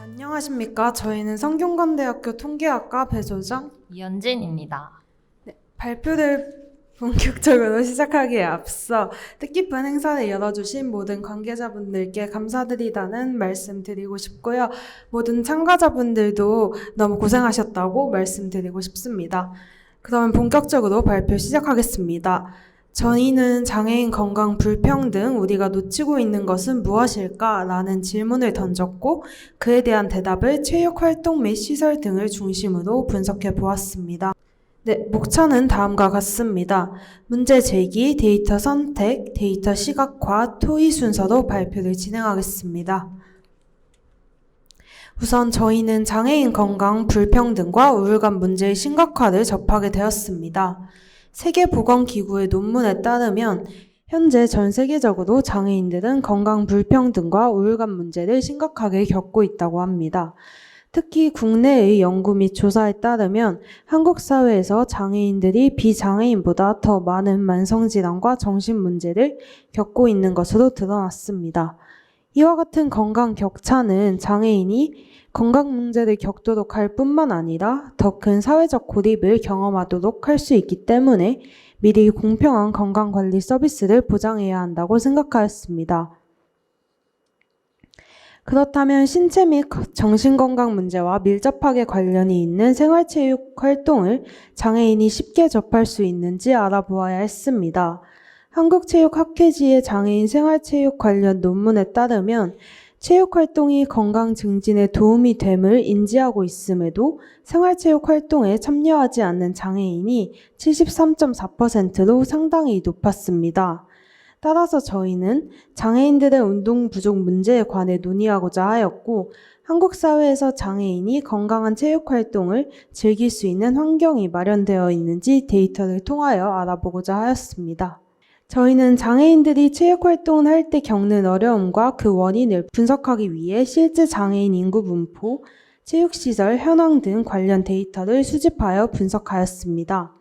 안녕하십니까. 저희는 성균관대학교 통계학과 배조장 이현진입니다. 발표를 본격적으로 시작하기에 앞서 뜻깊은 행사를 열어주신 모든 관계자분들께 감사드리다는 말씀 드리고 싶고요. 모든 참가자분들도 너무 고생하셨다고 말씀드리고 싶습니다. 그러면 본격적으로 발표 시작하겠습니다. 저희는 장애인 건강 불평등, 우리가 놓치고 있는 것은 무엇일까? 라는 질문을 던졌고 그에 대한 대답을 체육활동 및 시설 등을 중심으로 분석해 보았습니다. 목차는 다음과 같습니다. 문제 제기, 데이터 선택, 데이터 시각화, 토의 순서로 발표를 진행하겠습니다. 우선 저희는 장애인 건강 불평등과 우울감 문제의 심각화를 접하게 되었습니다. 세계보건기구의 논문에 따르면 현재 전 세계적으로 장애인들은 건강 불평등과 우울감 문제를 심각하게 겪고 있다고 합니다. 특히 국내의 연구 및 조사에 따르면 한국 사회에서 장애인들이 비장애인보다 더 많은 만성질환과 정신문제를 겪고 있는 것으로 드러났습니다. 이와 같은 건강 격차는 장애인이 건강 문제를 겪도록 할 뿐만 아니라 더 큰 사회적 고립을 경험하도록 할 수 있기 때문에 미리 공평한 건강관리 서비스를 보장해야 한다고 생각하였습니다. 그렇다면 신체 및 정신건강 문제와 밀접하게 관련이 있는 생활체육 활동을 장애인이 쉽게 접할 수 있는지 알아보아야 했습니다. 한국체육학회지의 장애인 생활체육 관련 논문에 따르면 체육활동이 건강 증진에 도움이 됨을 인지하고 있음에도 생활체육 활동에 참여하지 않는 장애인이 73.4%로 상당히 높았습니다. 따라서 저희는 장애인들의 운동 부족 문제에 관해 논의하고자 하였고, 한국 사회에서 장애인이 건강한 체육 활동을 즐길 수 있는 환경이 마련되어 있는지 데이터를 통하여 알아보고자 하였습니다. 저희는 장애인들이 체육 활동을 할 때 겪는 어려움과 그 원인을 분석하기 위해 실제 장애인 인구 분포, 체육시설, 현황 등 관련 데이터를 수집하여 분석하였습니다.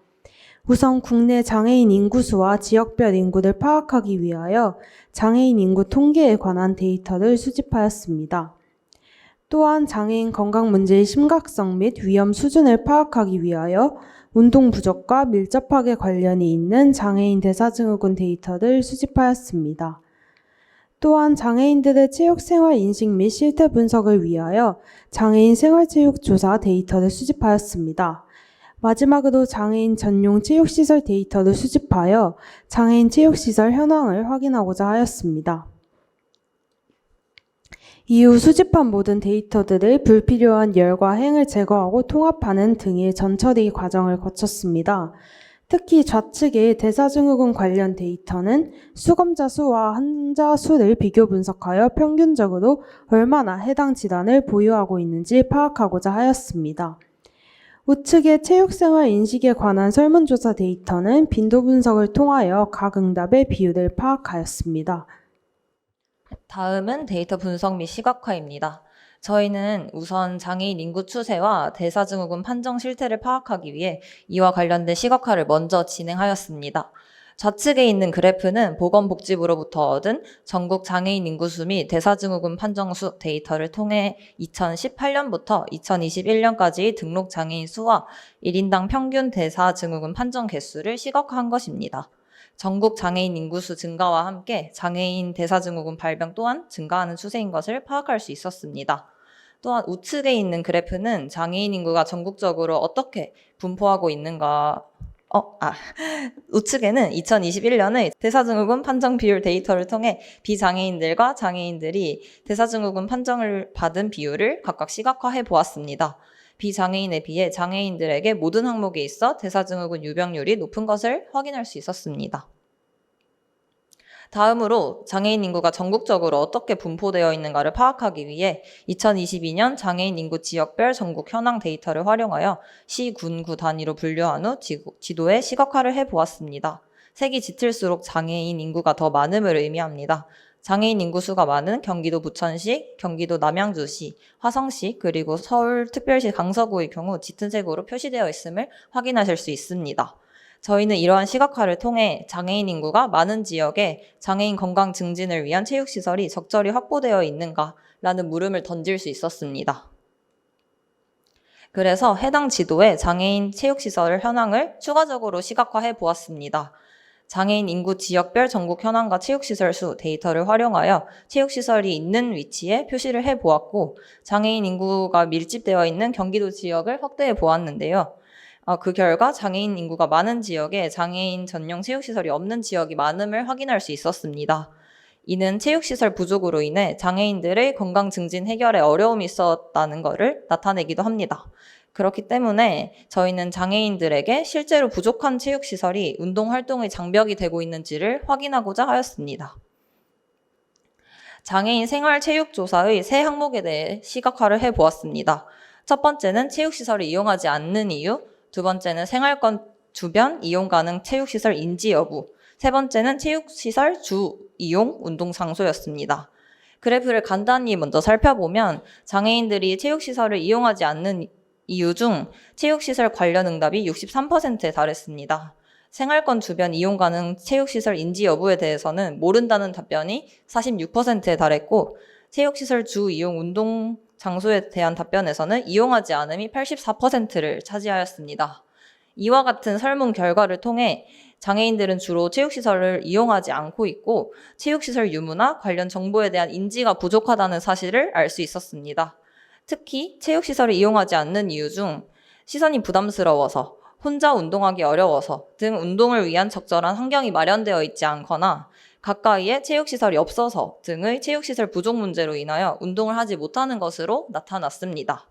우선 국내 장애인 인구수와 지역별 인구를 파악하기 위하여 장애인 인구 통계에 관한 데이터를 수집하였습니다. 또한 장애인 건강 문제의 심각성 및 위험 수준을 파악하기 위하여 운동 부족과 밀접하게 관련이 있는 장애인 대사증후군 데이터를 수집하였습니다. 또한 장애인들의 체육생활 인식 및 실태 분석을 위하여 장애인 생활체육 조사 데이터를 수집하였습니다. 마지막으로 장애인 전용 체육시설 데이터를 수집하여 장애인 체육시설 현황을 확인하고자 하였습니다. 이후 수집한 모든 데이터들을 불필요한 열과 행을 제거하고 통합하는 등의 전처리 과정을 거쳤습니다. 특히 좌측의 대사증후군 관련 데이터는 수검자 수와 환자 수를 비교 분석하여 평균적으로 얼마나 해당 질환을 보유하고 있는지 파악하고자 하였습니다. 우측의 체육생활 인식에 관한 설문조사 데이터는 빈도 분석을 통하여 각 응답의 비율을 파악하였습니다. 다음은 데이터 분석 및 시각화입니다. 저희는 우선 장애인 인구 추세와 대사증후군 판정 실태를 파악하기 위해 이와 관련된 시각화를 먼저 진행하였습니다. 좌측에 있는 그래프는 보건복지부로부터 얻은 전국 장애인 인구수 및 대사증후군 판정수 데이터를 통해 2018년부터 2021년까지의 등록 장애인 수와 1인당 평균 대사증후군 판정 개수를 시각화한 것입니다. 전국 장애인 인구수 증가와 함께 장애인 대사증후군 발병 또한 증가하는 추세인 것을 파악할 수 있었습니다. 또한 우측에 있는 그래프는 장애인 인구가 전국적으로 어떻게 분포하고 있는가 우측에는 2021년의 대사증후군 판정 비율 데이터를 통해 비장애인들과 장애인들이 대사증후군 판정을 받은 비율을 각각 시각화해 보았습니다. 비장애인에 비해 장애인들에게 모든 항목에 있어 대사증후군 유병률이 높은 것을 확인할 수 있었습니다. 다음으로 장애인 인구가 전국적으로 어떻게 분포되어 있는가를 파악하기 위해 2022년 장애인 인구 지역별 전국 현황 데이터를 활용하여 시, 군, 구 단위로 분류한 후 지도에 시각화를 해보았습니다. 색이 짙을수록 장애인 인구가 더 많음을 의미합니다. 장애인 인구수가 많은 경기도 부천시, 경기도 남양주시, 화성시, 그리고 서울특별시 강서구의 경우 짙은 색으로 표시되어 있음을 확인하실 수 있습니다. 저희는 이러한 시각화를 통해 장애인 인구가 많은 지역에 장애인 건강 증진을 위한 체육시설이 적절히 확보되어 있는가라는 물음을 던질 수 있었습니다. 그래서 해당 지도에 장애인 체육시설 현황을 추가적으로 시각화해 보았습니다. 장애인 인구 지역별 전국 현황과 체육시설 수 데이터를 활용하여 체육시설이 있는 위치에 표시를 해 보았고, 장애인 인구가 밀집되어 있는 경기도 지역을 확대해 보았는데요. 그 결과 장애인 인구가 많은 지역에 장애인 전용 체육시설이 없는 지역이 많음을 확인할 수 있었습니다. 이는 체육시설 부족으로 인해 장애인들의 건강 증진 해결에 어려움이 있었다는 것을 나타내기도 합니다. 그렇기 때문에 저희는 장애인들에게 실제로 부족한 체육시설이 운동활동의 장벽이 되고 있는지를 확인하고자 하였습니다. 장애인 생활체육조사의 세 항목에 대해 시각화를 해보았습니다. 첫 번째는 체육시설을 이용하지 않는 이유, 두 번째는 생활권 주변 이용 가능 체육시설 인지 여부, 세 번째는 체육시설 주 이용 운동 장소였습니다. 그래프를 간단히 먼저 살펴보면 장애인들이 체육시설을 이용하지 않는 이유 중 체육시설 관련 응답이 63%에 달했습니다. 생활권 주변 이용 가능 체육시설 인지 여부에 대해서는 모른다는 답변이 46%에 달했고, 체육시설 주 이용 운동 장소에 대한 답변에서는 이용하지 않음이 84%를 차지하였습니다. 이와 같은 설문 결과를 통해 장애인들은 주로 체육시설을 이용하지 않고 있고 체육시설 유무나 관련 정보에 대한 인지가 부족하다는 사실을 알 수 있었습니다. 특히 체육시설을 이용하지 않는 이유 중 시선이 부담스러워서, 혼자 운동하기 어려워서 등 운동을 위한 적절한 환경이 마련되어 있지 않거나 가까이에 체육시설이 없어서 등의 체육시설 부족 문제로 인하여 운동을 하지 못하는 것으로 나타났습니다.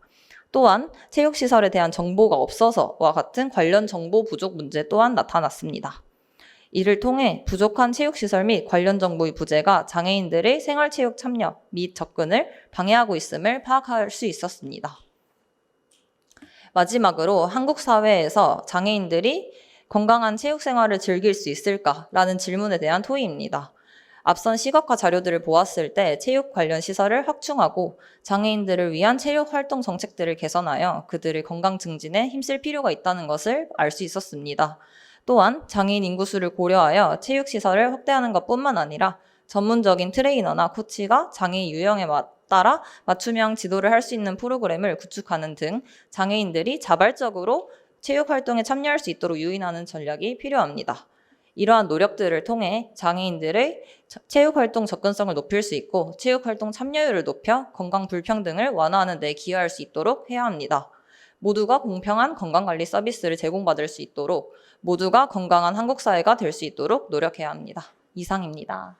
또한 체육시설에 대한 정보가 없어서와 같은 관련 정보 부족 문제 또한 나타났습니다. 이를 통해 부족한 체육시설 및 관련 정보의 부재가 장애인들의 생활체육 참여 및 접근을 방해하고 있음을 파악할 수 있었습니다. 마지막으로 한국 사회에서 장애인들이 건강한 체육 생활을 즐길 수 있을까라는 질문에 대한 토의입니다. 앞선 시각화 자료들을 보았을 때 체육 관련 시설을 확충하고 장애인들을 위한 체육 활동 정책들을 개선하여 그들의 건강 증진에 힘쓸 필요가 있다는 것을 알 수 있었습니다. 또한 장애인 인구수를 고려하여 체육시설을 확대하는 것뿐만 아니라 전문적인 트레이너나 코치가 장애인 유형에 따라 맞춤형 지도를 할 수 있는 프로그램을 구축하는 등 장애인들이 자발적으로 체육활동에 참여할 수 있도록 유인하는 전략이 필요합니다. 이러한 노력들을 통해 장애인들의 체육활동 접근성을 높일 수 있고 체육활동 참여율을 높여 건강 불평등을 완화하는 데 기여할 수 있도록 해야 합니다. 모두가 공평한 건강관리 서비스를 제공받을 수 있도록, 모두가 건강한 한국 사회가 될 수 있도록 노력해야 합니다. 이상입니다.